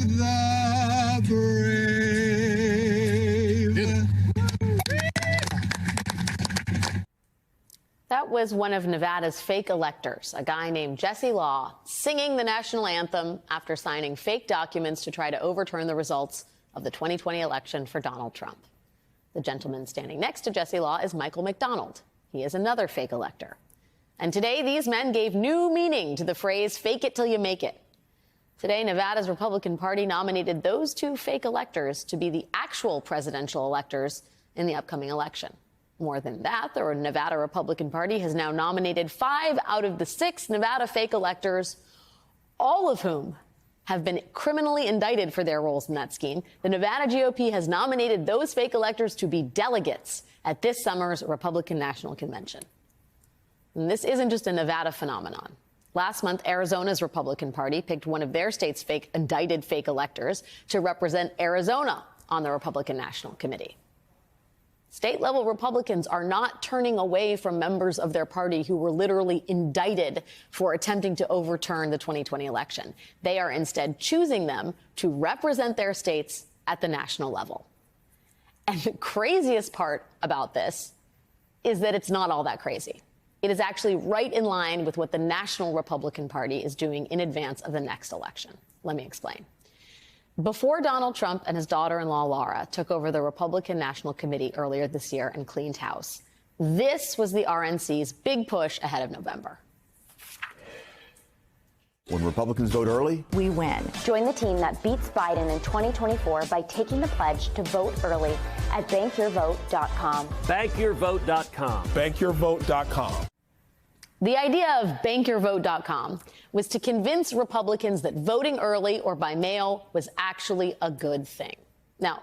the brave. That was one of Nevada's fake electors, a guy named Jesse Law, singing the national anthem after signing fake documents to try to overturn the results of the 2020 election for Donald Trump. The gentleman standing next to Jesse Law is Michael McDonald. He is another fake elector. And today, these men gave new meaning to the phrase, fake it till you make it. Today, Nevada's Republican Party nominated those two fake electors to be the actual presidential electors in the upcoming election. More than that, the Nevada Republican Party has now nominated 5 out of the 6 Nevada fake electors, all of whom have been criminally indicted for their roles in that scheme. The Nevada GOP has nominated those fake electors to be delegates at this summer's Republican National Convention. And this isn't just a Nevada phenomenon. Last month, Arizona's Republican Party picked one of their state's indicted fake electors to represent Arizona on the Republican National Committee. State-level Republicans are not turning away from members of their party who were literally indicted for attempting to overturn the 2020 election. They are instead choosing them to represent their states at the national level. And the craziest part about this is that it's not all that crazy. It is actually right in line with what the National Republican Party is doing in advance of the next election. Let me explain. Before Donald Trump and his daughter-in-law, Laura, took over the Republican National Committee earlier this year and cleaned house, this was the RNC's big push ahead of November. When Republicans vote early, we win. Join the team that beats Biden in 2024 by taking the pledge to vote early at bankyourvote.com. Bankyourvote.com. bankyourvote.com. The idea of bankyourvote.com was to convince Republicans that voting early or by mail was actually a good thing. Now,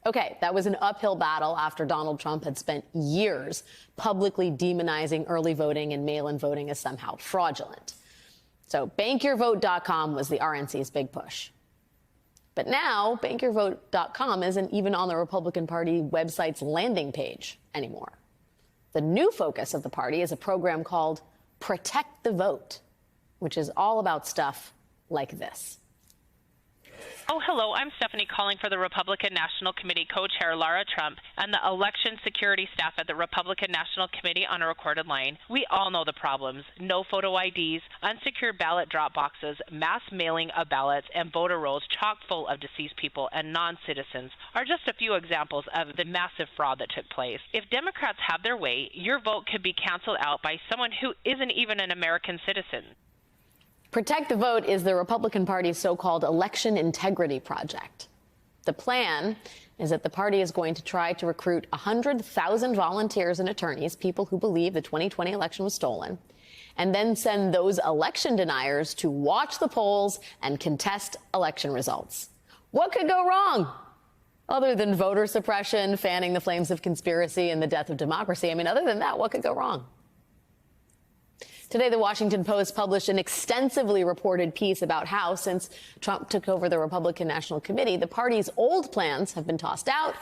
okay, that was an uphill battle after Donald Trump had spent years publicly demonizing early voting and mail-in voting as somehow fraudulent. So bankyourvote.com was the RNC's big push. But now bankyourvote.com isn't even on the Republican Party website's landing page anymore. The new focus of the party is a program called Protect the Vote, which is all about stuff like this. Oh, hello. I'm Stephanie calling for the Republican National Committee co-chair Lara Trump and the election security staff at the Republican National Committee on a recorded line. We all know the problems. No photo IDs, unsecured ballot drop boxes, mass mailing of ballots, and voter rolls chock full of deceased people and non-citizens are just a few examples of the massive fraud that took place. If Democrats have their way, your vote could be canceled out by someone who isn't even an American citizen. Protect the Vote is the Republican Party's so-called election integrity project. The plan is that the party is going to try to recruit 100,000 volunteers and attorneys, people who believe the 2020 election was stolen, and then send those election deniers to watch the polls and contest election results. What could go wrong? Other than voter suppression, fanning the flames of conspiracy, and the death of democracy. I mean, other than that, what could go wrong? Today, the Washington Post published an extensively reported piece about how, since Trump took over the Republican National Committee, the party's old plans have been tossed out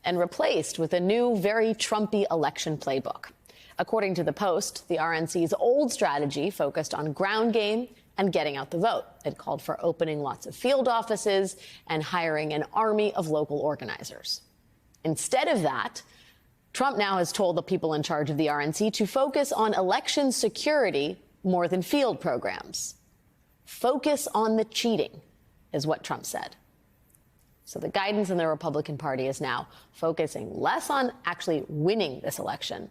and replaced with a new, very Trumpy election playbook. According to the Post, the RNC's old strategy focused on ground game and getting out the vote. It called for opening lots of field offices and hiring an army of local organizers. Instead of that, Trump now has told the people in charge of the RNC to focus on election security more than field programs. Focus on the cheating, is what Trump said. So the guidance in the Republican Party is now focusing less on actually winning this election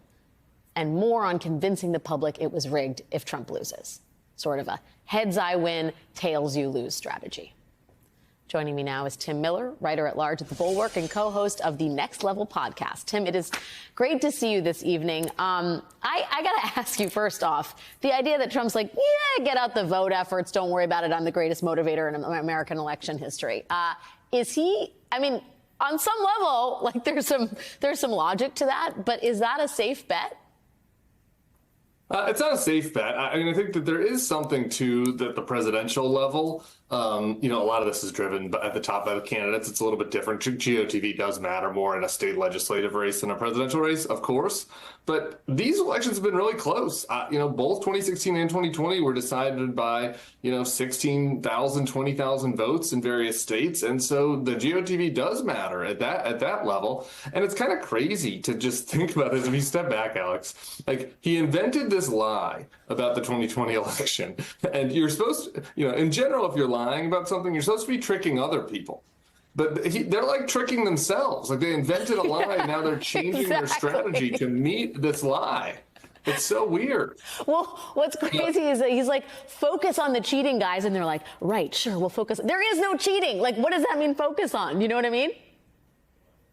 and more on convincing the public it was rigged if Trump loses. Sort of a heads I win, tails you lose strategy. Joining me now is Tim Miller, writer-at-large at The Bulwark and co-host of the Next Level podcast. Tim, it is great to see you this evening. I got to ask you first off, the idea that Trump's like, yeah, get out the vote efforts, don't worry about it, I'm the greatest motivator in American election history. Is he, I mean, on some level, like there's some logic to that, but is that a safe bet? It's not a safe bet. I mean, I think that there is something to the presidential level. A lot of this is driven at the top by the candidates. It's a little bit different. GOTV does matter more in a state legislative race than a presidential race, of course. But these elections have been really close. Both 2016 and 2020 were decided by, 16,000, 20,000 votes in various states. And so the GOTV does matter at that level. And it's kind of crazy to just think about this. If you step back, Alex, like he invented this lie about the 2020 election. And you're supposed to, in general, if you're lying about something, you're supposed to be tricking other people. But they're like tricking themselves. Like they invented a lie, and now they're changing their strategy to meet this lie. It's so weird. Well, what's crazy is that he's like, focus on the cheating, guys. And they're like, right, sure, we'll focus. There is no cheating. Like, what does that mean, focus on? You know what I mean?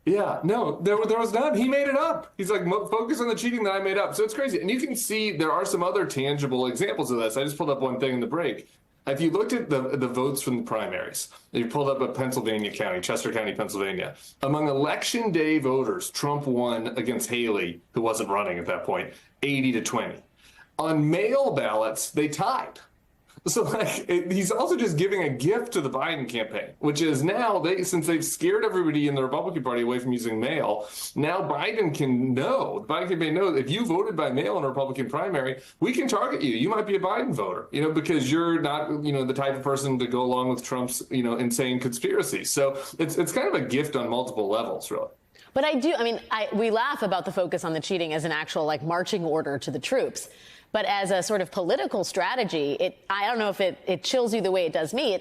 Yeah, no, there was none. He made it up. He's like, focus on the cheating that I made up. So it's crazy. And you can see there are some other tangible examples of this. I just pulled up one thing in the break. If you looked at the votes from the primaries, you pulled up a Pennsylvania county, Chester County, Pennsylvania. Among election day voters, Trump won against Haley, who wasn't running at that point, 80-20. On mail ballots, they tied. So he's also just giving a gift to the Biden campaign, which is now since they've scared everybody in the Republican Party away from using mail, now Biden campaign knows if you voted by mail in a Republican primary, we can target you. You might be a Biden voter, because you're not, the type of person to go along with Trump's, insane conspiracy. So it's kind of a gift on multiple levels, really. But we laugh about the focus on the cheating as an actual marching order to the troops. But as a sort of political strategy, I don't know if it chills you the way it does me.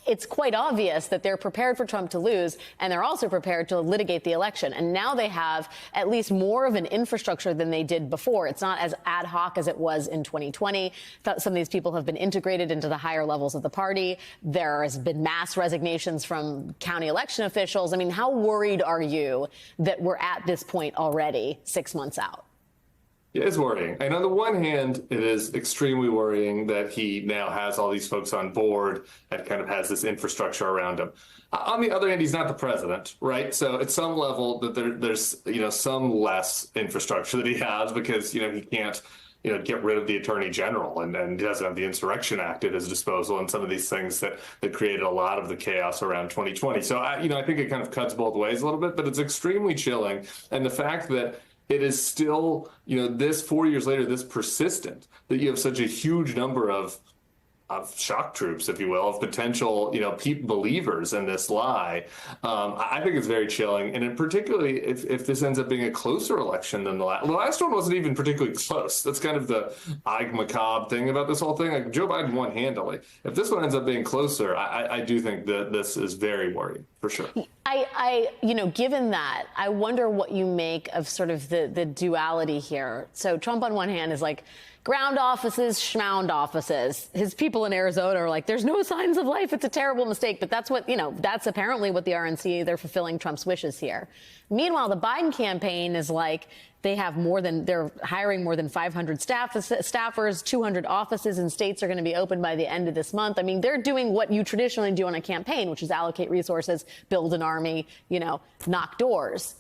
It's quite obvious that they're prepared for Trump to lose, and they're also prepared to litigate the election. And now they have at least more of an infrastructure than they did before. It's not as ad hoc as it was in 2020. Some of these people have been integrated into the higher levels of the party. There has been mass resignations from county election officials. I mean, how worried are you that we're at this point already 6 months out? Yeah, it's worrying. And on the one hand, it is extremely worrying that he now has all these folks on board and kind of has this infrastructure around him. On the other hand, he's not the president, right? So at some level that there's, some less infrastructure that he has because, he can't, get rid of the attorney general and he doesn't have the Insurrection Act at his disposal and some of these things that created a lot of the chaos around 2020. So, I think it kind of cuts both ways a little bit, but it's extremely chilling. And the fact that it is still, this 4 years later, this persistent, that you have such a huge number of shock troops, if you will, of potential, believers in this lie. I think it's very chilling. And particularly if this ends up being a closer election than the last one wasn't even particularly close. That's kind of the macabre thing about this whole thing. Like Joe Biden won handily. If this one ends up being closer, I do think that this is very worrying for sure. Given that, I wonder what you make of sort of the duality here. So Trump on one hand is like, ground offices, schmound offices. His people in Arizona are like, there's no signs of life. It's a terrible mistake. But that's what, that's apparently what the RNC, they're fulfilling Trump's wishes here. Meanwhile, the Biden campaign is like, they're hiring more than 500 staffers, 200 offices in states are going to be open by the end of this month. I mean, they're doing what you traditionally do on a campaign, which is allocate resources, build an army, knock doors.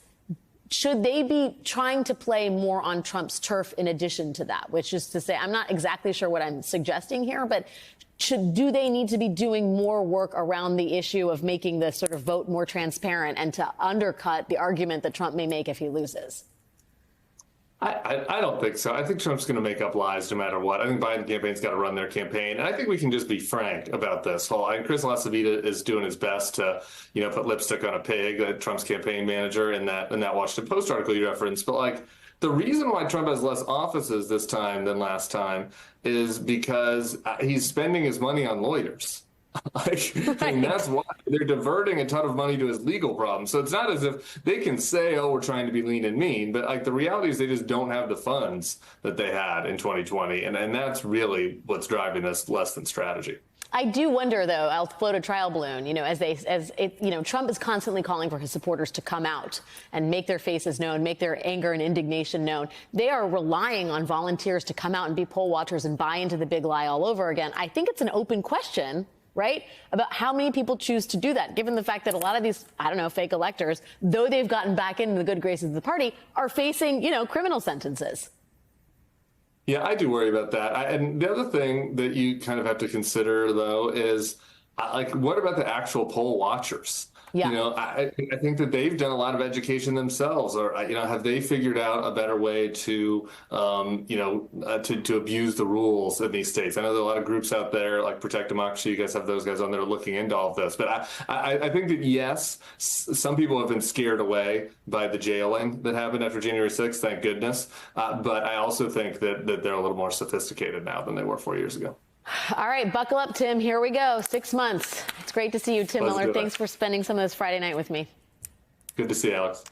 Should they be trying to play more on Trump's turf in addition to that? Which is to say, I'm not exactly sure what I'm suggesting here, but do they need to be doing more work around the issue of making the sort of vote more transparent and to undercut the argument that Trump may make if he loses? I don't think so. I think Trump's going to make up lies no matter what. I think Biden campaign's got to run their campaign. And I think we can just be frank about this. Chris LaCivita is doing his best to, put lipstick on a pig, Trump's campaign manager in that Washington Post article you referenced. But the reason why Trump has less offices this time than last time is because he's spending his money on lawyers. That's why they're diverting a ton of money to his legal problems. So it's not as if they can say, oh, we're trying to be lean and mean, but the reality is they just don't have the funds that they had in 2020. And that's really what's driving this less than strategy. I do wonder, though, I'll float a trial balloon, Trump is constantly calling for his supporters to come out and make their faces known, make their anger and indignation known. They are relying on volunteers to come out and be poll watchers and buy into the big lie all over again. I think it's an open question, right, about how many people choose to do that, given the fact that a lot of these, fake electors, though they've gotten back into the good graces of the party, are facing, criminal sentences. Yeah, I do worry about that. And the other thing that you kind of have to consider, though, is like, what about the actual poll watchers? Yeah. I think that they've done a lot of education themselves, or have they figured out a better way to, to abuse the rules in these states? I know there are a lot of groups out there like Protect Democracy. You guys have those guys on there looking into all of this, but I think that yes, some people have been scared away by the jailing that happened after January 6th. Thank goodness. But I also think that they're a little more sophisticated now than they were 4 years ago. All right, buckle up, Tim. Here we go. 6 months. It's great to see you, Tim Miller. Thanks for spending some of this Friday night with me. Good to see you, Alex.